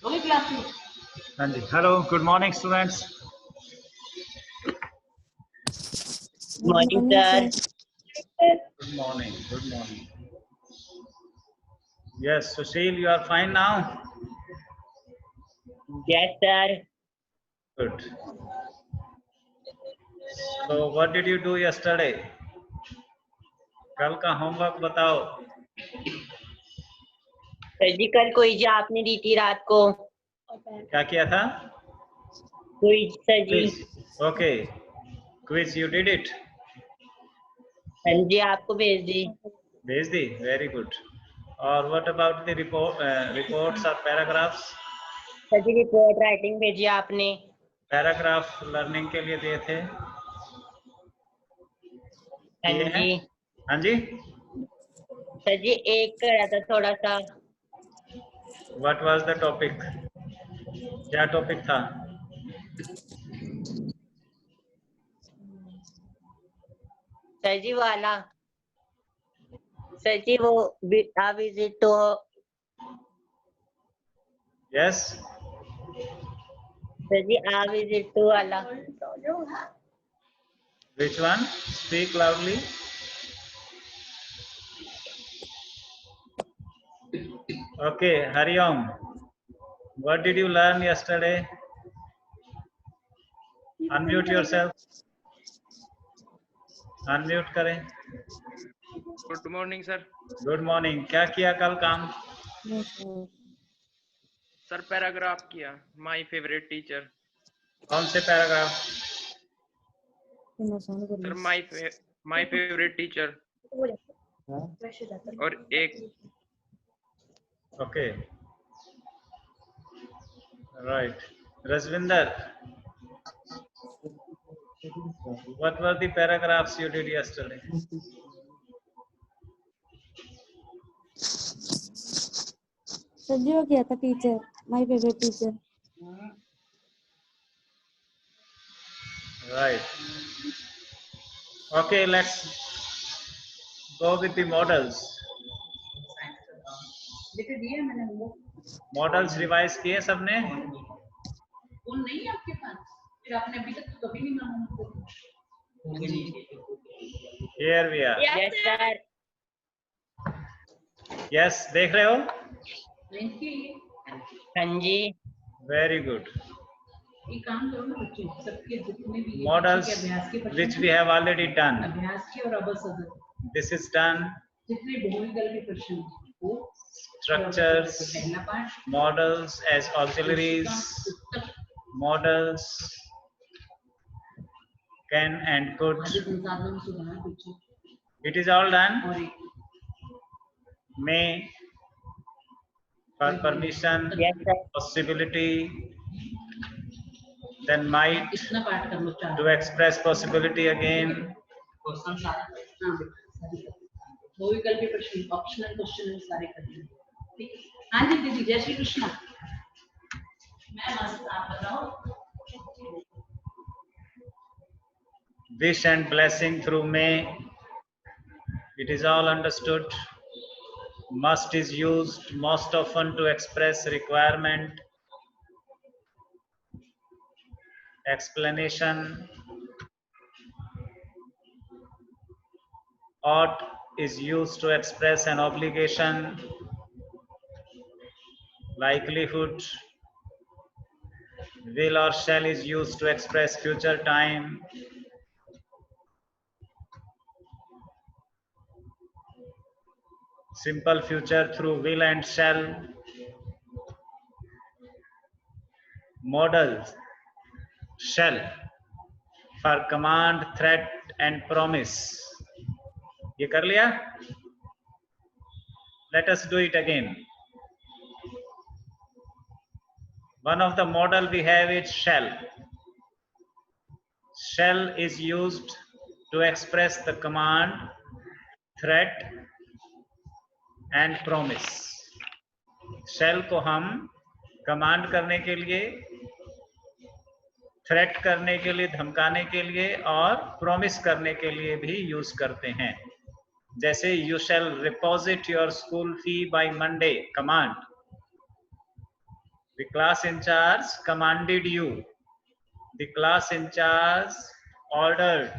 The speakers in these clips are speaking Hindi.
Hello, good morning, students. Morning, sir. Good morning, good morning. Yes, Sushil, you are fine now? Yes, sir. Good. So, what did you do yesterday? कल का होमवर्क बताओ. सर जी कल क्विज आपने दी थी रात को. क्या किया था? Quiz sir ji. Okay. Quiz, you did it? हाँ जी आपको भेज दी. भेज दी? Very good. और what about the reports or paragraphs? Sir ji report writing भेजी आपने. पैराग्राफ लर्निंग के लिए दिए थे. हाँ जी. हाँ जी. सर जी एक करा था थोड़ा सा. What was the topic? क्या टॉपिक था? सर जी वाला. सर जी वो a visit to. Yes. Sir ji a visit to वाला. Which one? Speak loudly. Okay, Hariom. What did you learn yesterday? Unmute yourself. Unmute करें. Good morning sir. Good morning. क्या किया कल काम? सर पैराग्राफ किया. My favourite teacher. कौन से paragraph? Sir my favourite teacher. और एक. Okay. Right. Rasvinder. What were the paragraphs you did yesterday? Sir ji वो किया था teacher. My favourite teacher. Right. Okay, let's go with the models. Models revise किए सबने? नहीं है आपके पास? फिर आपने अभी तक तो कभी नहीं माना. Here we are. Yes sir. Yes, देख रहे हो? हाँ जी. Very good. एक काम करो ना बच्चों, सबके जितने भी Models which we have already done. अभ्यास के और अबसद. This is done. जितने बहुविकल्प के प्रश्न वो Structures, पहला पाठ. models as auxiliaries, models, can and could. संसाधनों में सुधार बच्चों. It is all done. और एक May, for permission, Yes sir. possibility, then might, इतना पाठ कर लो. चार to express possibility again. Question सारे. बहुविकल्प के प्रश्न ऑप्शनल क्वेश्चन में सारे कर लो. ठीक है. हाँ जी दीदी. जय श्री कृष्ण. मैं मस्त. आप बताओ. Wish and blessing through may. It is all understood. Must is used most often to express requirement. Explanation. Ought is used to express an obligation. Likelihood. Will or shall is used to express future time. Simple future through will and shall. Modals. Shall for command, threat and promise. ये कर लिया? Let us do it again. One of the model we have is shall. Shall is used to express the command, threat and promise. Shall को हम कमांड करने के लिए, थ्रेट करने के लिए, धमकाने के लिए और प्रॉमिस करने के लिए भी यूज करते हैं. जैसे you shall deposit your school fee by Monday, command. The class in charge commanded you. The class in charge ordered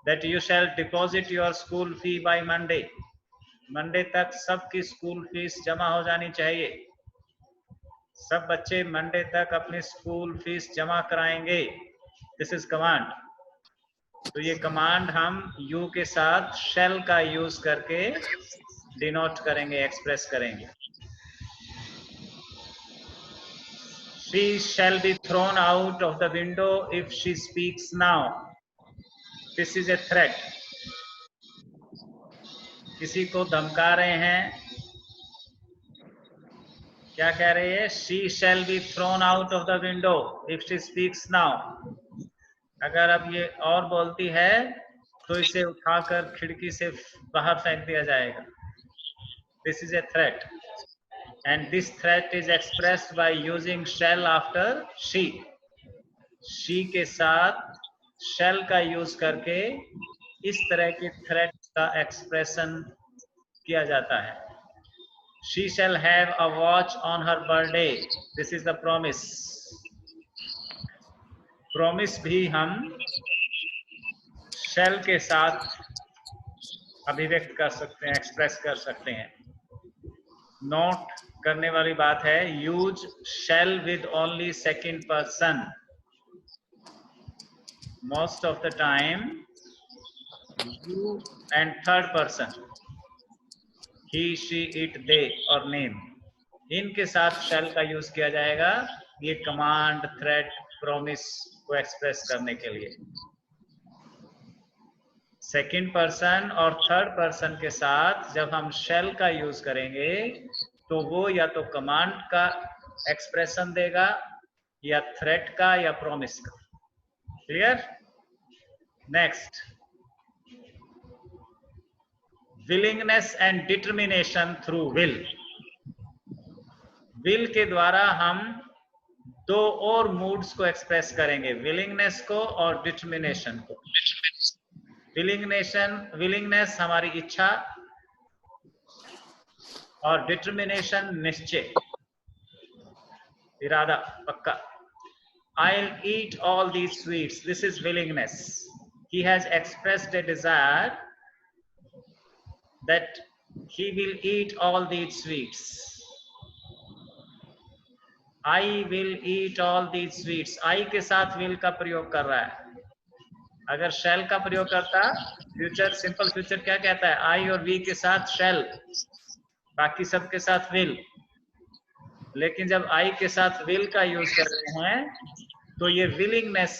that you shall deposit your school fee by Monday. Monday तक सबकी स्कूल फीस जमा हो जानी चाहिए. सब बच्चे मंडे तक अपनी स्कूल फीस जमा कराएंगे. This is command. तो ये कमांड हम यू के साथ शेल का यूज करके डिनोट करेंगे, एक्सप्रेस करेंगे. She shall be thrown out of the window if she speaks now. This is a threat. किसी को धमका रहे हैं. क्या कह रही है? She shall be thrown out of the window if she speaks now. अगर अब ये और बोलती है तो इसे उठाकर खिड़की से बाहर फेंक दिया जाएगा. This is a threat. And this threat is expressed by using shall after she. She के साथ shall का यूज करके इस तरह के threat का एक्सप्रेशन किया जाता है. She shall have a watch on her birthday. This is the promise. Promise भी हम shall के साथ अभिव्यक्त कर सकते हैं, एक्सप्रेस कर सकते हैं. नोट करने वाली बात है, use shall with only second person. Most of the time you and third person, he, she, it, they और name, इनके साथ shall का यूज किया जाएगा ये कमांड, थ्रेट, प्रॉमिस को एक्सप्रेस करने के लिए. सेकंड पर्सन और थर्ड पर्सन के साथ जब हम shall का यूज करेंगे तो वो या तो कमांड का एक्सप्रेशन देगा या थ्रेट का या प्रॉमिस का. Clear? Next, willingness and determination through will. Will के द्वारा हम दो और मूड्स को एक्सप्रेस करेंगे, विलिंगनेस को और डिटर्मिनेशन को. विलिंगनेस हमारी इच्छा और डिटर्मिनेशन निश्चय, इरादा, पक्का. I'll eat all these sweets. This is willingness. He has expressed a desire that he will eat all these sweets. I will eat all these sweets. I के साथ will का प्रयोग कर रहा है. अगर shall का प्रयोग करता, फ्यूचर, सिंपल फ्यूचर क्या कहता है? I और we के साथ shall, बाकी सब के साथ will. लेकिन जब I के साथ will का यूज कर रहे हैं तो ये willingness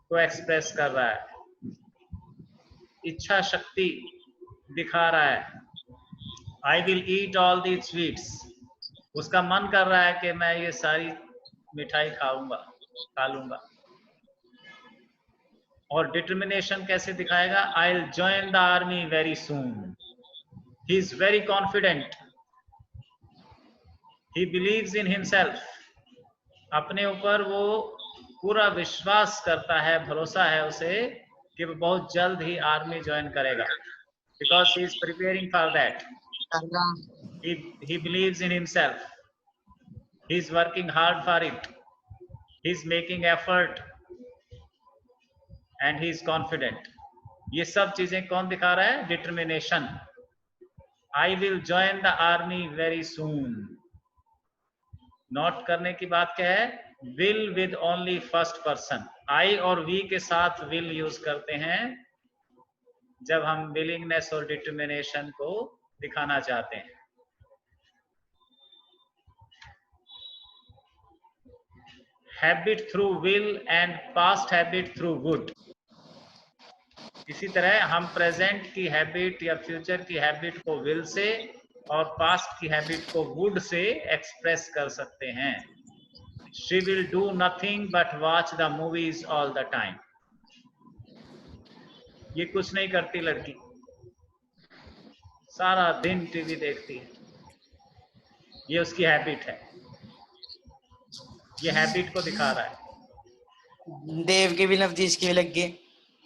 को एक्सप्रेस कर रहा है, इच्छा शक्ति दिखा रहा है. I will eat all these sweets. उसका मन कर रहा है कि मैं ये सारी मिठाई खा लूंगा. और डिटर्मिनेशन कैसे दिखाएगा? I'll join the army very soon. He is very confident. He believes in himself. अपने ऊपर वो पूरा विश्वास करता है, भरोसा है उसे कि वो बहुत जल्द ही आर्मी ज्वाइन करेगा. Because he is preparing for that. He believes in himself. He is working hard for it. He is making effort. And he is confident. ये सब चीजें कौन दिखा रहा है? Determination. I will join the army very soon. Note करने की बात क्या है? Will with only first person. I और we के साथ will यूज करते हैं जब हम willingness और determination को दिखाना चाहते हैं. Habit through will and past habit through would. इसी तरह हम प्रेजेंट की हैबिट या फ्यूचर की हैबिट को विल से और पास्ट की हैबिट को वुड से एक्सप्रेस कर सकते हैं. She will do nothing but watch the movies all the time. ये कुछ नहीं करती लड़की, सारा दिन टीवी देखती है. ये उसकी हैबिट है, ये हैबिट को दिखा रहा है. देव के भी नवदीश के भी लग गए.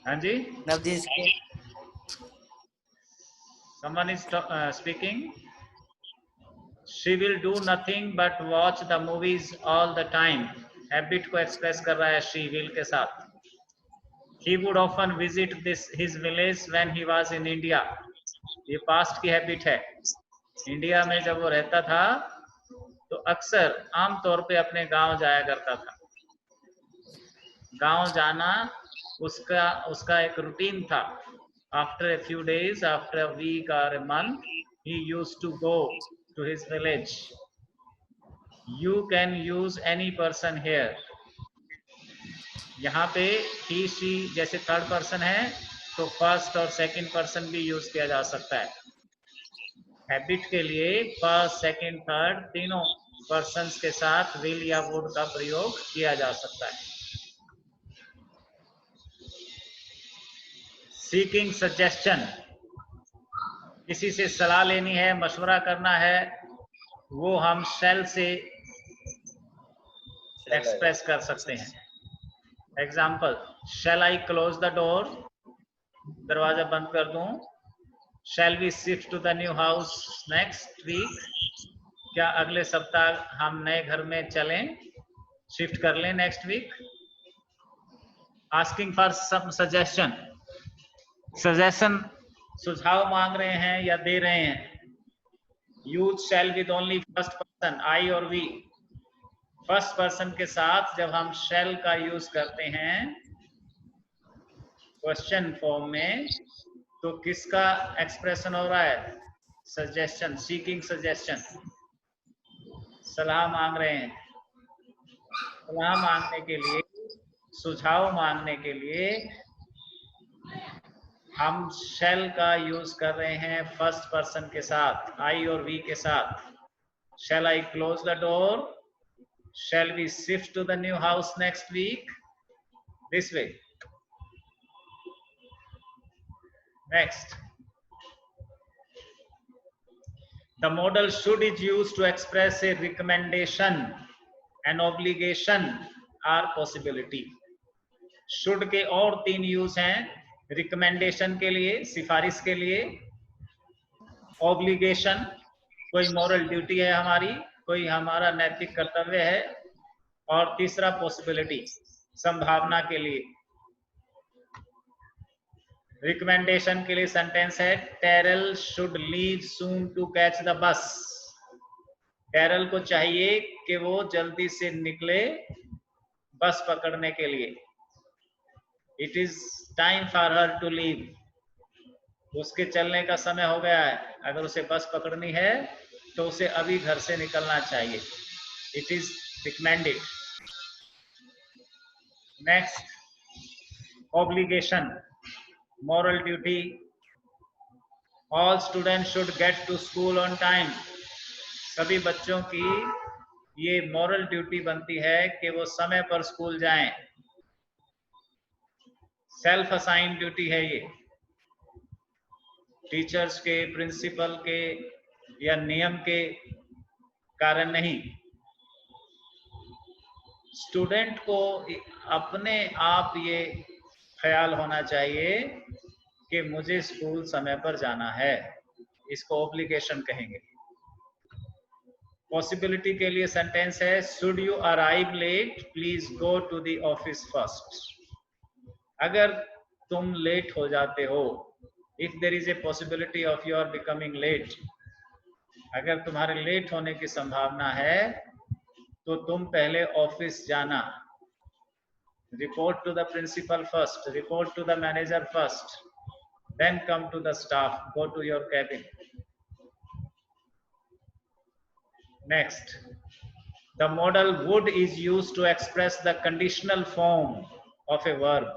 हाँ जी, नवदीश के. someone is speaking. She will do nothing but watch the movies all the time. Habit को express कर रहा है she will के साथ. He would often visit his village when he was in India. ये past की habit है. इंडिया में जब वो रहता था तो अक्सर आमतौर पे अपने गांव जाया करता था. गांव जाना उसका एक रूटीन था. After a few days, after a week or a month, he used to go to his village. You can use any person here. यहाँ पे he, she जैसे थर्ड पर्सन है तो फर्स्ट और सेकंड पर्सन भी यूज किया जा सकता है. हैबिट के लिए फर्स्ट, सेकंड, थर्ड तीनों पर्सन्स के साथ will या would का प्रयोग किया जा सकता है. सीकिंग सजेशन, किसी से सलाह लेनी है, मशवरा करना है, वो हम shall से एक्सप्रेस कर सकते हैं. Example, shall I close the door? दरवाजा बंद कर दूं. Shall we shift to the new house next week? क्या अगले सप्ताह हम नए घर में चलें, शिफ्ट कर लें next week. Asking for some suggestion, suggestion सुझाव मांग रहे हैं या दे रहे हैं. Use shall with only first person, I और we. फर्स्ट पर्सन के साथ जब हम shall का यूज करते हैं क्वेश्चन फॉर्म में तो किसका एक्सप्रेशन हो रहा है? Suggestion, seeking suggestion. सलाह मांग रहे हैं. सलाह मांगने के लिए, सुझाव मांगने के लिए हम shall का यूज कर रहे हैं फर्स्ट पर्सन के साथ, I और we के साथ. Shall I close the door? Shall we shift to the new house next week? This way. Next. The modal should is used to express a recommendation, an obligation or possibility. Should के और तीन यूज हैं. रिकमेंडेशन के लिए, सिफारिश के लिए. ऑब्लिगेशन, कोई मॉरल ड्यूटी है हमारी, कोई हमारा नैतिक कर्तव्य है. और तीसरा पॉसिबिलिटी, संभावना के लिए. रिकमेंडेशन के लिए सेंटेंस है Terrell should leave soon to catch the bus. Terrell को चाहिए कि वो जल्दी से निकले बस पकड़ने के लिए. It is time for her to leave. उसके चलने का समय हो गया है. अगर उसे बस पकड़नी है तो उसे अभी घर से निकलना चाहिए. It is recommended. Next, obligation, moral duty. All students should get to school on time. सभी बच्चों की ये moral duty बनती है कि वो समय पर स्कूल जाएं. सेल्फ असाइन ड्यूटी है ये, टीचर्स के, प्रिंसिपल के या नियम के कारण नहीं. स्टूडेंट को अपने आप ये ख्याल होना चाहिए कि मुझे स्कूल समय पर जाना है. इसको ऑब्लिगेशन कहेंगे. पॉसिबिलिटी के लिए सेंटेंस है should you arrive late please go to the office first. अगर तुम लेट हो जाते हो, if there is a possibility of your becoming late, अगर तुम्हारे लेट होने की संभावना है तो तुम पहले ऑफिस जाना. Report to the principal first, report to the manager first, then come to the staff, go to your cabin. Next, the modal would is used to express the conditional form of a verb.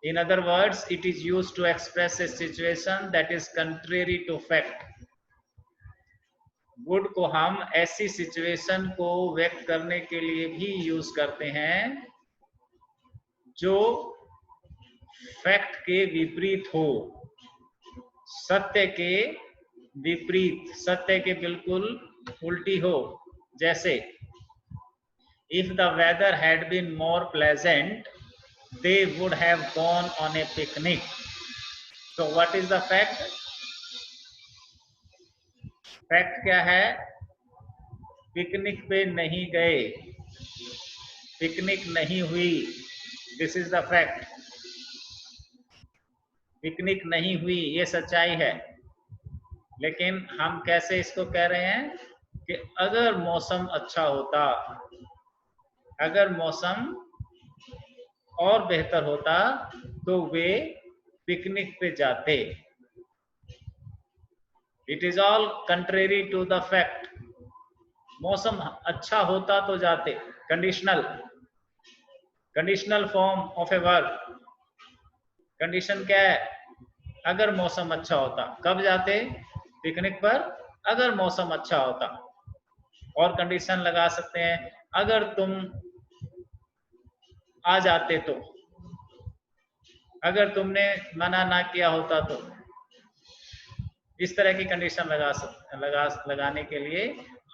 In other words, it is used to express a situation that is contrary to fact. would को हम ऐसी सिचुएशन को व्यक्त करने के लिए भी यूज करते हैं जो फैक्ट के विपरीत हो, सत्य के विपरीत, सत्य के बिल्कुल उल्टी हो. जैसे if the weather had been more pleasant they would have gone on a picnic. So what is the fact? Fact क्या है? पिकनिक पे नहीं गए, पिकनिक नहीं हुई, this is the fact. Picnic नहीं हुई ये सच्चाई है, लेकिन हम कैसे इसको कह रहे हैं कि अगर मौसम अच्छा होता, अगर मौसम और बेहतर होता तो वे पिकनिक पे जाते। It is all contrary to the fact. मौसम अच्छा होता तो जाते, conditional, conditional form of a verb. Condition क्या है? अगर मौसम अच्छा होता। कब जाते? पिकनिक पर, अगर मौसम अच्छा होता। और कंडीशन लगा सकते हैं, अगर तुम आ जाते तो, अगर तुमने मना ना किया होता तो। इस तरह की कंडीशन लगाने के लिए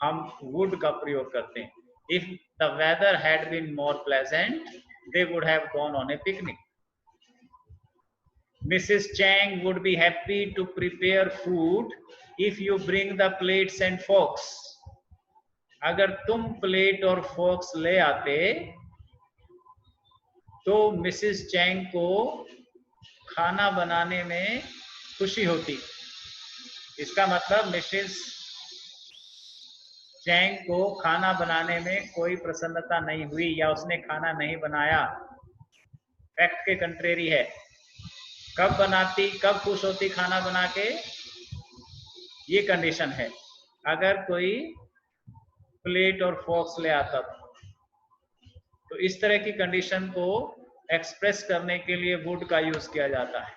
हम वुड का प्रयोग करते हैं। If the weather had been more pleasant they would have gone on a picnic. Mrs. Chang would be happy to prepare food if you bring the plates and forks. अगर तुम प्लेट और फोर्क्स ले आते तो मिसेस चैंग को खाना बनाने में खुशी होती। इसका मतलब मिसेस चैंग को खाना बनाने में कोई प्रसन्नता नहीं हुई या उसने खाना नहीं बनाया। फैक्ट के कंट्रेरी है। कब बनाती, कब खुश होती खाना बना के? ये कंडीशन है, अगर कोई प्लेट और फोर्क्स ले आता तो इस तरह की कंडीशन को एक्सप्रेस करने के लिए वुड का यूज किया जाता है।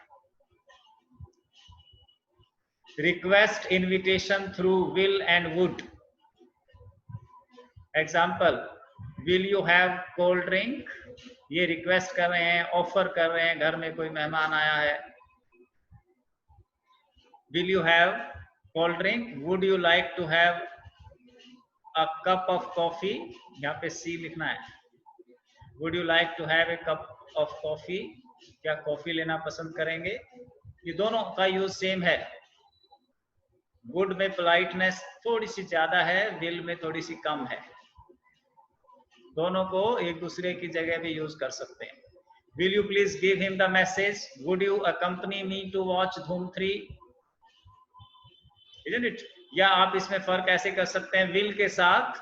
Request invitation through will and would. Example, will you have cold drink? ये रिक्वेस्ट कर रहे हैं, ऑफर कर रहे हैं, घर में कोई मेहमान आया है। Will you have cold drink? Would you like to have a cup of coffee? यहाँ पे सी लिखना है। Would you like to have a cup of coffee? क्या कॉफी लेना पसंद करेंगे? ये दोनों का यूज सेम है। वुड में पोलाइटनेस थोड़ी सी ज्यादा है, विल में थोड़ी सी कम है। दोनों को एक दूसरे की जगह भी यूज कर सकते हैं। Will you please give him the message? Would you accompany me to watch Dhoom 3? Isn't it? या आप इसमें फर्क ऐसे कर सकते हैं, विल के साथ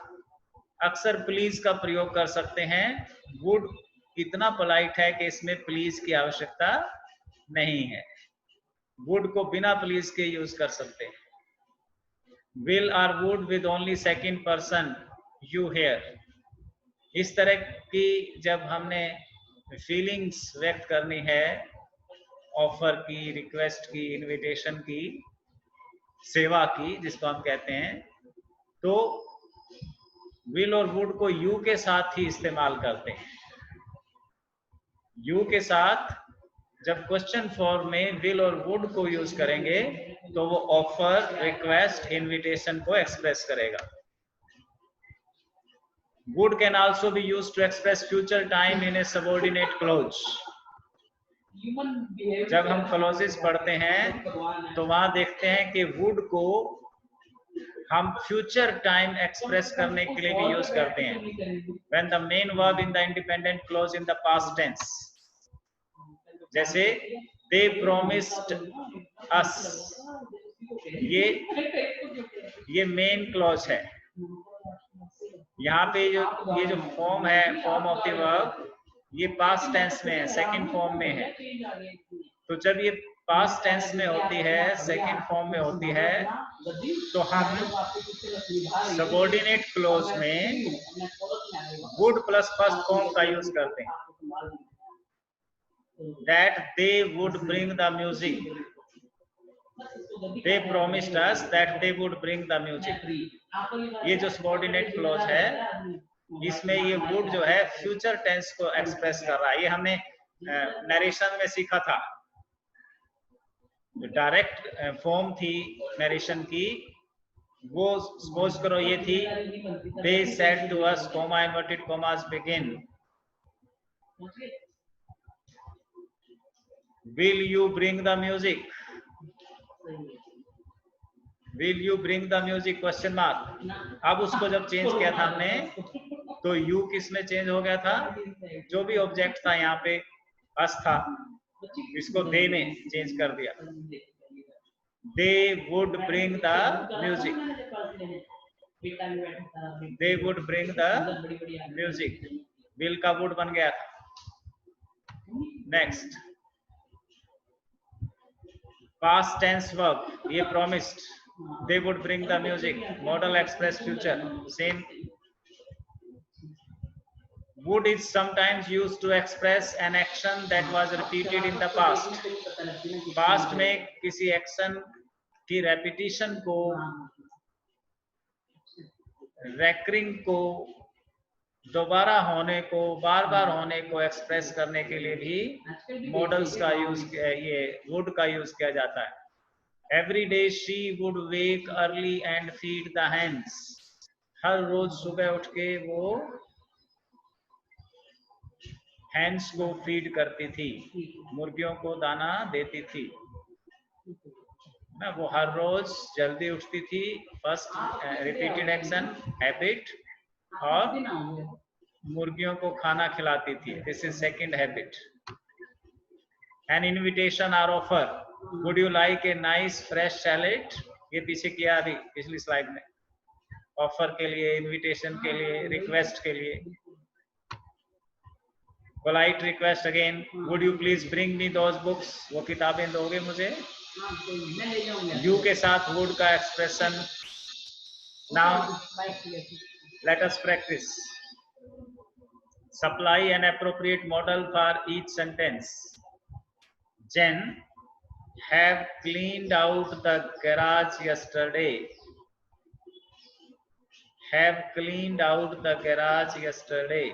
अक्सर प्लीज का प्रयोग कर सकते हैं। वुड इतना पोलाइट है कि इसमें प्लीज की आवश्यकता नहीं है। वुड को बिना प्लीज के यूज कर सकते हैं। विल और would with only second person you here. इस तरह की जब हमने फीलिंग्स व्यक्त करनी है, ऑफर की, रिक्वेस्ट की, इनविटेशन की, सेवा की, जिसको हम कहते हैं, तो विल और वुड को यू के साथ ही इस्तेमाल करते हैं। यू के साथ जब क्वेश्चन फॉर्म में विल और वुड को यूज करेंगे तो वो ऑफर, रिक्वेस्ट, इनविटेशन को एक्सप्रेस करेगा। Would can also be used to express future time in a subordinate clause. जब हम क्लॉजेस पढ़ते हैं तो वहां देखते हैं कि would को हम फ्यूचर टाइम एक्सप्रेस करने के लिए भी यूज करते हैं। When the main verb in the independent clause in the past tense, जैसे they promised us, ये मेन क्लॉज है। यहाँ पे ये जो फॉर्म है, फॉर्म ऑफ द वर्ब, ये पास्ट टेंस में है, सेकंड फॉर्म में है। तो जब ये पास्ट टेंस में होती है, सेकंड फॉर्म में होती है, तो हम सबऑर्डिनेट क्लोज में वुड प्लस फर्स्ट फॉर्म का यूज करते हैं। That they would bring the music, they promised us that they would bring the music. ये जो सबऑर्डिनेट क्लॉज है, इसमें ये वुड जो है फ्यूचर टेंस को एक्सप्रेस कर रहा है। ये हमने नरेशन में सीखा था। जो डायरेक्ट फॉर्म थी नरेशन की, वो सपोज करो ये थी, they said to us, comma inverted commas begin, will you bring the music? Will you bring the music? Question mark. अब उसको जब चेंज किया था हमने तो you किस में चेंज हो गया था? जो भी ऑब्जेक्ट था यहाँ पे us था, इसको they ने चेंज कर दिया. They would bring the music. They would bring the music. Will का would बन गया था. Next. Past tense verb. ये promised. They would bring the music. Modal express future. Same. Would is sometimes used to express an action that was repeated in the past. Past में किसी action की repetition को, recurring को, दोबारा होने को, बार बार होने को एक्सप्रेस करने के लिए भी मॉडल्स का यूज, ये would का यूज किया जाता है. Every day she would wake early and feed the hens. हर रोज सुबह उठ के वो hens को फीड करती थी, मुर्गियों को दाना देती थी ना. वो हर रोज जल्दी उठती थी. फर्स्ट रिपीटेड एक्शन हैबिट, और मुर्गियों को खाना खिलाती थी. This is second habit. An invitation or offer. Would you like a nice fresh salad? ये पीछे किया अभी पिछली स्लाइड में. ऑफर के लिए, इनविटेशन के लिए, रिक्वेस्ट के लिए. Polite request again. Would you please bring me those books? वो किताबें दोगे मुझे? यू के साथ वुड का expression. Now let us practice. Supply an appropriate model for each sentence. Jen have cleaned out the garage yesterday. Have cleaned out the garage yesterday.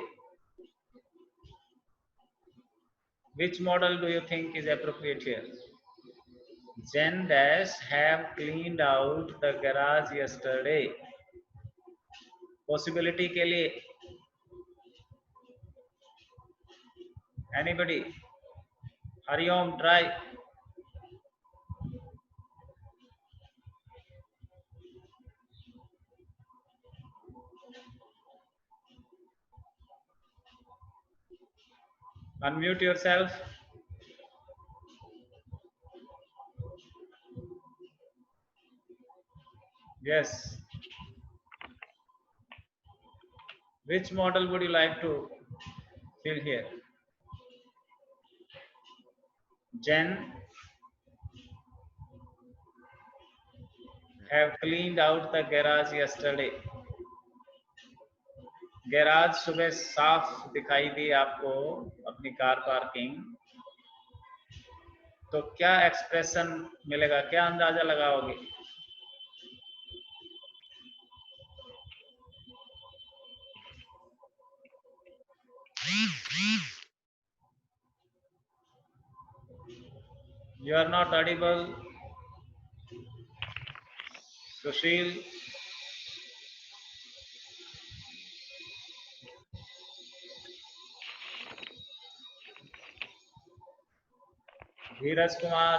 Which model do you think is appropriate here? Jen dash have cleaned out the garage yesterday. Possibility के लिए anybody? Hariom, try. Unmute yourself. Yes. Which model would you like to fill here? Jen have cleaned out the garage yesterday. Garage सुबह साफ दिखाई दी आपको, अपनी कार पार्किंग. तो क्या एक्सप्रेशन मिलेगा? क्या अंदाजा लगाओगे? You are not audible. Sushil. Dheeraj Kumar.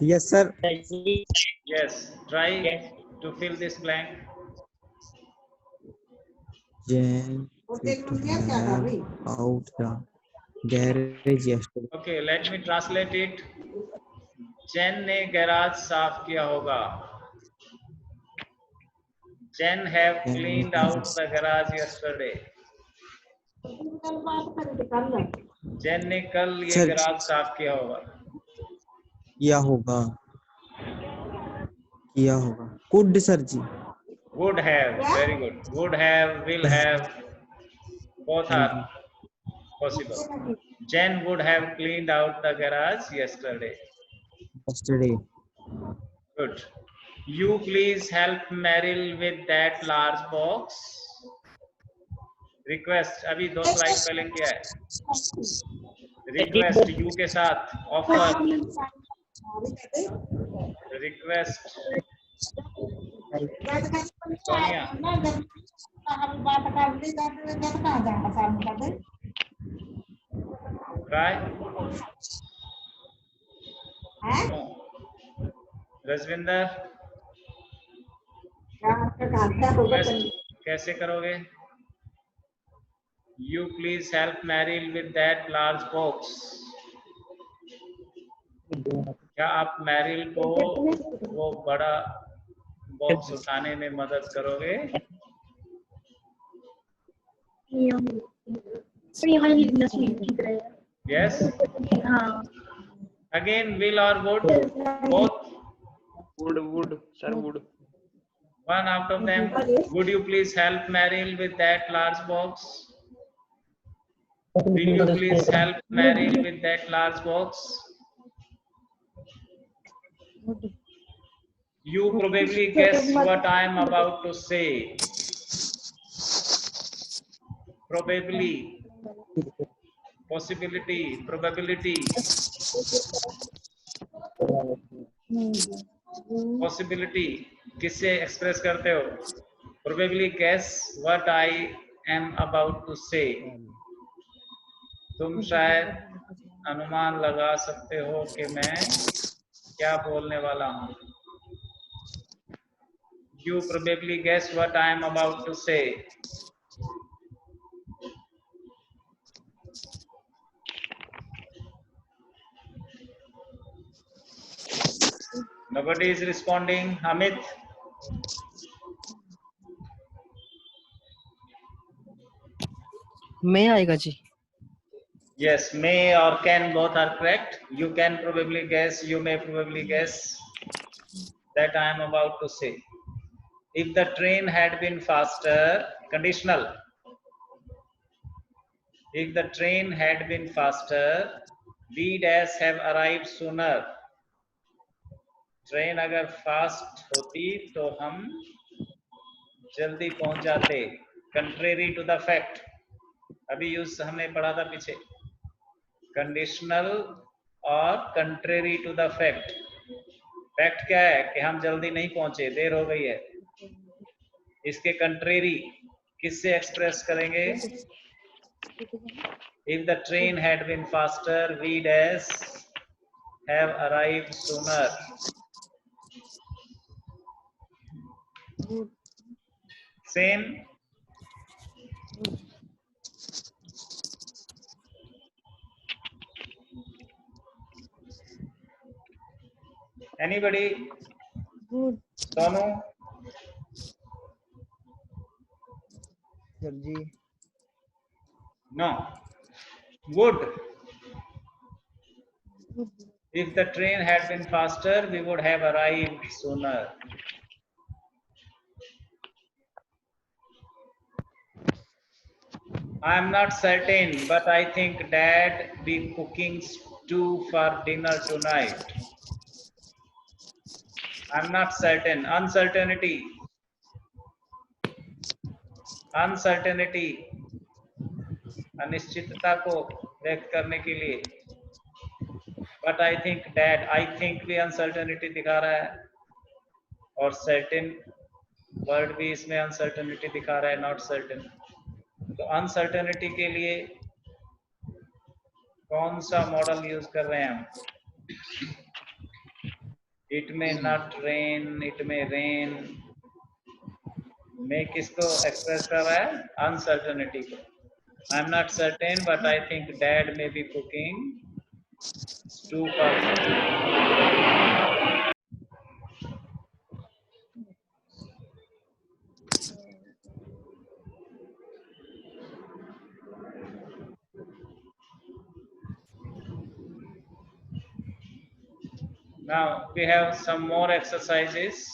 Yes, sir. Yes. Try to fill this blank. Jen have out the garage yesterday. Okay, let me translate it. Jen ने गैराज साफ किया होगा. Jen have cleaned out the garage yesterday. Jen ने कल ये गैराज साफ किया होगा. किया होगा. Could sir ji? Would have. Very good. Would have, will have, both are possible. Jen would have cleaned out the garage yesterday. Good. You please help Meryl with that large box. Request. अभी दो स्लाइड पहले किया है. Request you के साथ. Offer. Request. Sonia. Try. Rajwinder कैसे करोगे? You please help Meryl with that large box. क्या आप मैरिल को वो बड़ा बॉक्स उठाने में मदद करोगे? Yes. Again, will or would? Both. Would, sir, would. One out of them. Would you please help Meryl with that large box? Will you please help Meryl with that large box? You probably guess what I am about to say. Probably. Possibility. Probability. Possibility. किससे एक्सप्रेस करते हो? Probably guess what I am about to say. तुम शायद अनुमान लगा सकते हो कि मैं क्या बोलने वाला हूँ. You probably guess what I am about to say. Nobody is responding. Amit. मैं आएगा जी. Yes, may or can both are correct. You can probably guess, you may probably guess that I am about to say. If the train had been faster, conditional. If the train had been faster, we dash have arrived sooner. Train अगर फास्ट होती तो हम जल्दी पहुंच जाते. Contrary to the fact. अभी यूज हमने पढ़ा था पीछे. कंडीशनल और contrary to the fact. Fact क्या है कि हम जल्दी नहीं पहुंचे, देर हो गई है. इसके कंट्रेरी किससे एक्सप्रेस करेंगे? If the train had been faster, we dash have arrived sooner. Same. Anybody? Good. Sonu? Sir ji. No. Would. If the train had been faster, we would have arrived sooner. I am not certain, but I think Dad be cooking stew for dinner tonight. I am not certain. Uncertainty. Uncertainty. अनिश्चितता को व्यक्त करने के लिए. But I think Dad. I think भी uncertainty दिखा रहा है. और certain word भी इसमें uncertainty दिखा रहा है, not certain. तो अनसर्टेनिटी के लिए कौन सा मॉडल यूज कर रहे हैं हम? It may not rain, it may rain. मैं किसको एक्सप्रेस कर रहा है? अनसर्टेनिटी को. I am not certain but I think dad may be cooking stew for. Now we have some more exercises.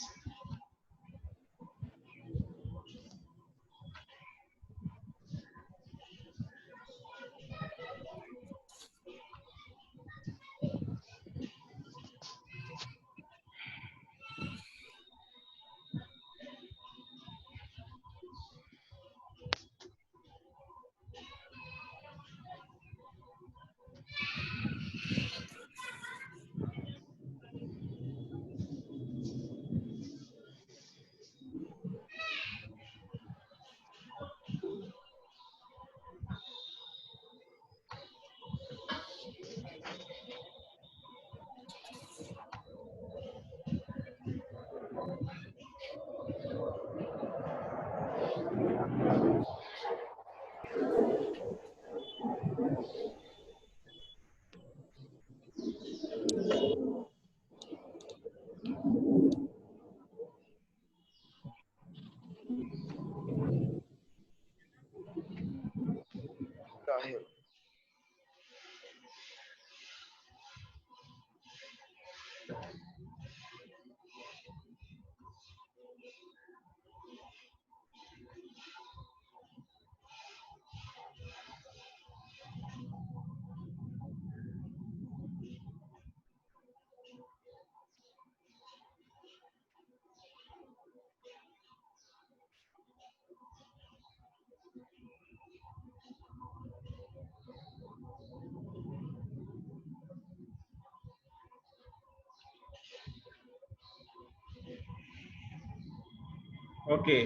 Okay.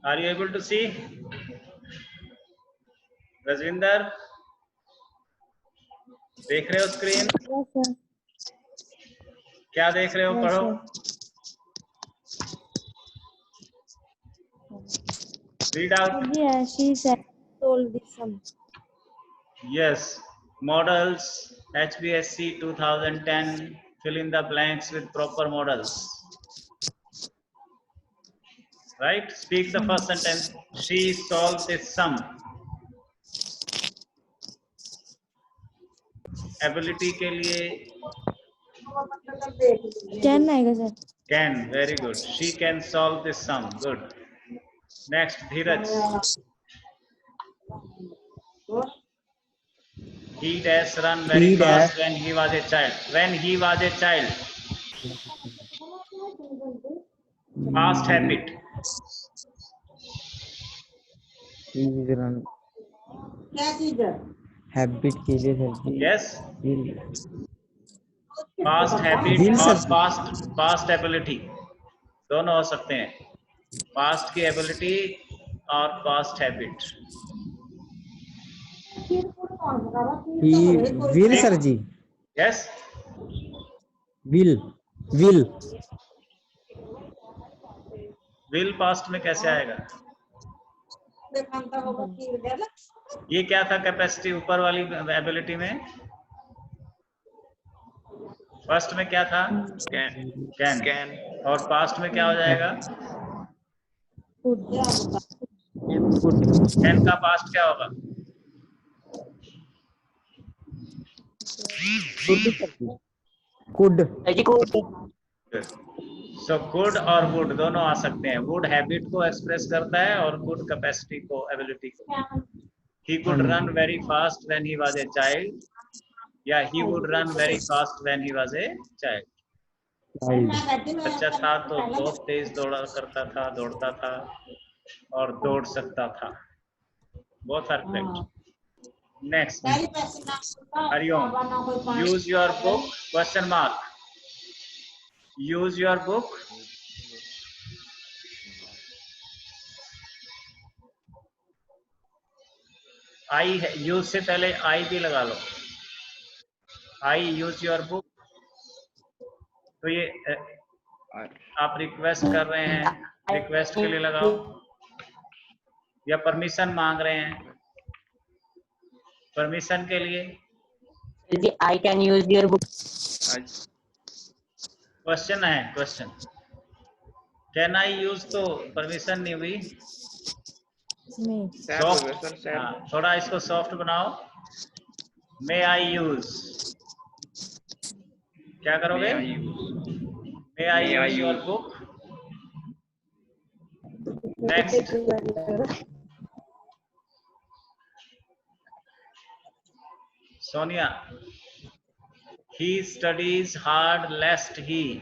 Are you able to see? Rajvinder, देख रहे हो स्क्रीन? Yes, sir. क्या देख रहे हो? Yes, पढ़ो. sir. Read out. Sir ji, she said told this sum. Yes. Models HBSC 2010. Fill in the blanks with proper models. Right? Speak the first sentence. She solved this sum. Ability के लिए Can आएगा sir. can. Very good. She can solve this sum. Good. Next, Dheeraj. He dash run very He fast dash- when he was a child. When he was a child. Past habit. He is run habit के लिए sir ji Yes. will Past habit Will, और sir. past ability दोनों हो सकते हैं. Past की ability और past habit. he will sir ji Yes. will Will past में कैसे आएगा? ये क्या था कैपेसिटी ऊपर वाली एबिलिटी में? फर्स्ट में क्या था? कैन. और पास्ट में क्या हो जाएगा? कैन का पास्ट क्या होगा? could सो गुड और वुड दोनों आ सकते हैं. वुड हैबिट को एक्सप्रेस करता है और गुड कैपेसिटी को, एबिलिटी को. He could run very fast when he was a child. या he would run very fast when he was a child. बच्चा था तो बहुत तेज दौड़ता था और दौड़ सकता था. Both are correct. Next, Hariom. Use your book? Question mark. Use your book. I use से पहले I भी लगा लो. I use your book. तो ये आप रिक्वेस्ट कर रहे हैं, रिक्वेस्ट के लिए लगाओ या परमिशन मांग रहे हैं? परमिशन के लिए I can use your book. Question है. क्वेश्चन कैन आई यूज तो परमिशन नहीं हुई. नहीं. सॉफ्ट. थोड़ा इसको सॉफ्ट बनाओ. May I use. क्या करोगे? May I use your book. Next, Sonia. He studies hard lest he.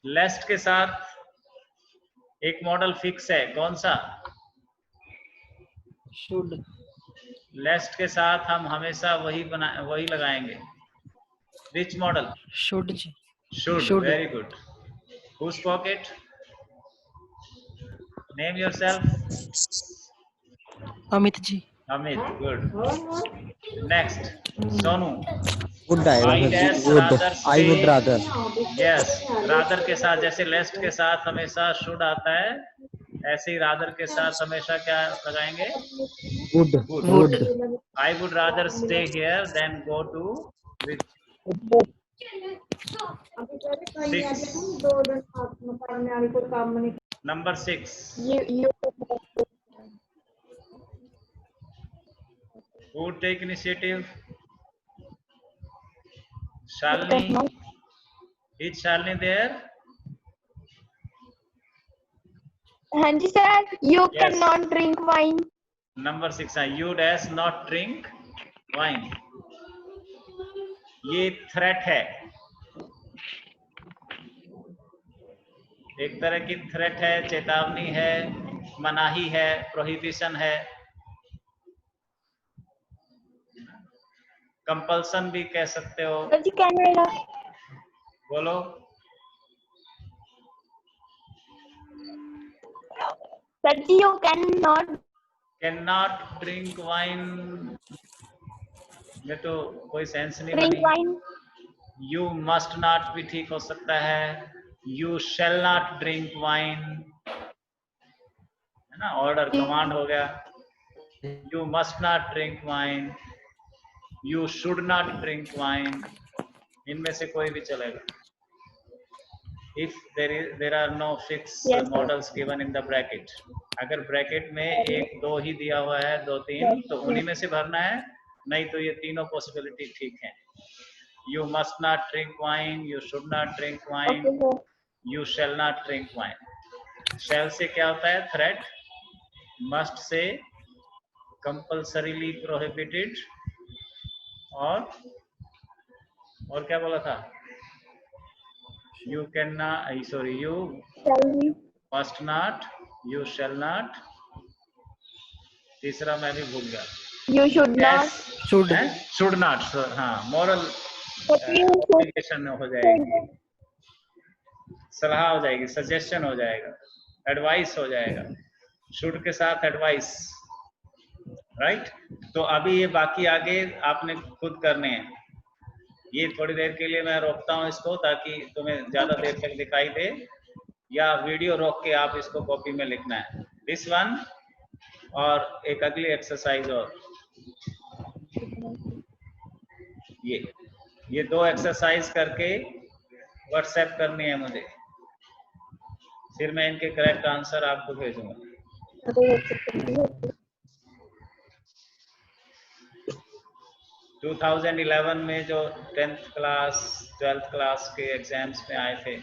Lest के साथ एक मॉडल फिक्स है. कौन सा? should लेस्ट के साथ हम हमेशा वही लगाएंगे. Which modal? should ji Should. Very good. Who spoke it? Name yourself. Amit ji Amit. Good. Next, Sonu. would आएगा I sir dash ji would rather I would stay- rather Yes. rather के साथ जैसे लेस्ट के साथ हमेशा should आता है, ऐसे ही rather के साथ हमेशा क्या लगाएंगे? would I would rather stay here than go to with 6. Number 6. Who would take initiative? Shalini. Is Shalini there? हाँ जी sir. You Yes. cannot drink wine. Number 6 है. You dash not drink wine. ये थ्रेट है. एक तरह की थ्रेट है, चेतावनी है, मनाही है, प्रोहिबिशन है. कंपल्सन भी कह सकते हो. सर जी कैनेडा. बोलो. Sir ji, you cannot cannot drink wine, ये तो कोई सेंस नहीं drink बनी। wine. You must not भी ठीक हो सकता है, you shall not drink wine, है ना, ऑर्डर कमांड हो गया। You must not drink wine, you should not drink wine, इनमें से कोई भी चलेगा। If there are no fixed Yes, sir. models given in the bracket, अगर ब्रैकेट में एक दो ही दिया हुआ है, दो तीन, तो उन्हीं में से भरना है, नहीं तो ये तीनों पॉसिबिलिटी ठीक है। You must not drink wine, you should not drink wine, Okay, sir. you shall not drink wine. Shall से क्या होता है? Threat. Must से compulsorily prohibited, और क्या बोला था? You cannot, sorry, you Shall we? must not, you shall not, तीसरा मैं भी भूल गया। You should not. Should. should not, हाँ, moral But you should. obligation हो जाएगी, सलाह हो जाएगी, सजेशन हो जाएगा, एडवाइस हो जाएगा, शुड के साथ एडवाइस, राइट। तो अभी ये बाकी आगे आपने खुद करने हैं। ये थोड़ी देर के लिए मैं रोकता हूँ इसको, ताकि तुम्हें ज्यादा देर तक दिखाई दे, या वीडियो रोक के आप इसको कॉपी में लिखना है, दिस वन, और एक अगली एक्सरसाइज और ये दो एक्सरसाइज करके व्हाट्सएप करनी है मुझे, फिर मैं इनके करेक्ट आंसर आपको भेजूंगा। 2011 में जो 10th क्लास 12th क्लास के एग्जाम्स में आए थे,